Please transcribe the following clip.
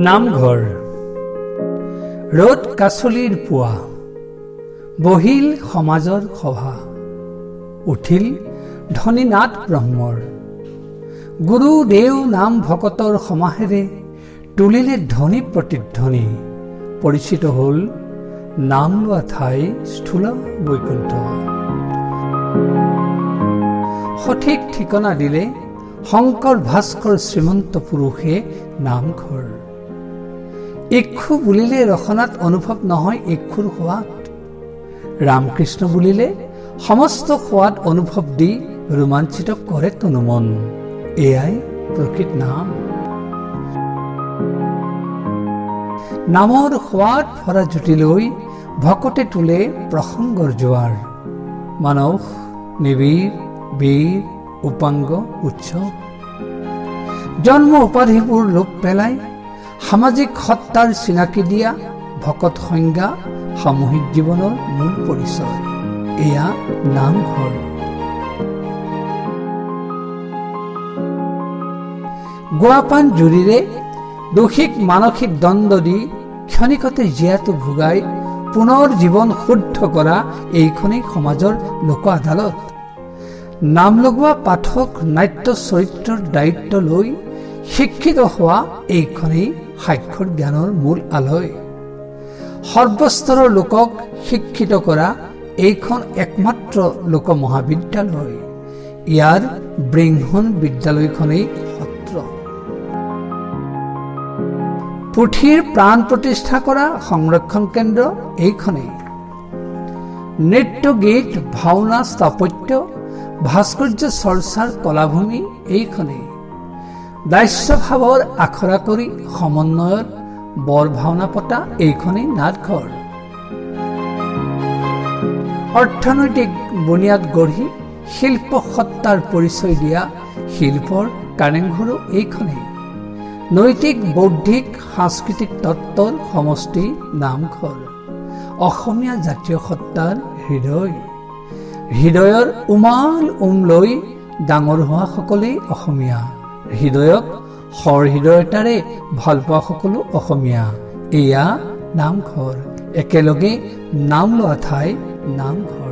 নামঘৰ ৰ'দ কাচলিৰ পুৱা বহিল সমাজৰ সভা উঠিল ধ্বনি নাদ ব্ৰহ্মৰ গুৰু দেও নাম ভকতৰ সমাহেৰে তুলিলে ধ্বনি প্ৰতিধ্বনি পৰিচিত হ'ল নাম লোৱা ঠাই স্থূল বৈকুণ্ঠ সঠিক ঠিকনা দিলে শংকৰ ভাস্কৰ শ্ৰীমন্ত পুৰুষে নামঘৰ ইক্ষু বুলিলে ৰসনাত অনুভৱ নহয় ইক্ষুৰ সোৱাদ ৰামকৃষ্ণ বুলিলে সমস্ত সোৱাদ অনুভৱ দি ৰোমাঞ্চিত কৰে তনুমন এয়াই প্ৰকৃত নাম নামৰ সোৱাদ ভৰা জুতি লৈ ভকতে তোলে প্ৰসংগৰ জোৱাৰ মানস নিবিড় বীৰ উপাংগ উৎসৱ জন্ম উপাধিবোৰ লোপ পেলাই সামাজিক সত্তাৰ চিনাকি দিয়া ভকত সংজ্ঞা সামূহিক জীৱনৰ মূল পৰিচয় এয়া নামঘৰ গোৱাপান জুৰিৰে দোষিক মানসিক দণ্ড দি ক্ষণিকতে জীয়াটো ভোগাই পুনৰ জীৱন শুদ্ধ কৰা এইখনেই সমাজৰ লোক আদালত নাম লগোৱা পাঠক নাট্য চৰিত্ৰৰ দায়িত্ব লৈ শিক্ষিত হোৱা এইখনেই সাক্ষৰ জ্ঞানৰ মূল আলয় সৰ্বস্তৰৰ লোকক শিক্ষিত কৰা এইখন একমাত্ৰ লোক মহাবিদ্যালয় ইয়াৰ বৃহন বিদ্যালয়খনেই সত্ৰ পুথিৰ প্ৰাণ প্ৰতিষ্ঠা কৰা সংৰক্ষণ কেন্দ্ৰ এইখনেই নৃত্য গীত ভাওনা স্থাপত্য ভাস্কৰ্য চৰ্চাৰ কলাভূমি এইখনেই দাস্যভাৱৰ আখৰা কৰি সমন্বয়ৰ বৰ ভাওনা পতা এইখনেই নাটঘৰ অৰ্থনৈতিক বুনিয়াদ গঢ়ি শিল্প সত্তাৰ পৰিচয় দিয়া শিল্পৰ কাৰেংঘৰো এইখনেই নৈতিক বৌদ্ধিক সাংস্কৃতিক তত্ত্বৰ সমষ্টি নামঘৰ অসমীয়া জাতীয় সত্তাৰ হৃদয়ৰ উমাল লৈ ডাঙৰ হোৱা সকলেই অসমীয়া হৃদয়ক সহৃদয়তাৰে ভাল পোৱা সকলো অসমীয়া এয়া নামঘৰ একেলগে নাম লোৱা ঠাই নামঘৰ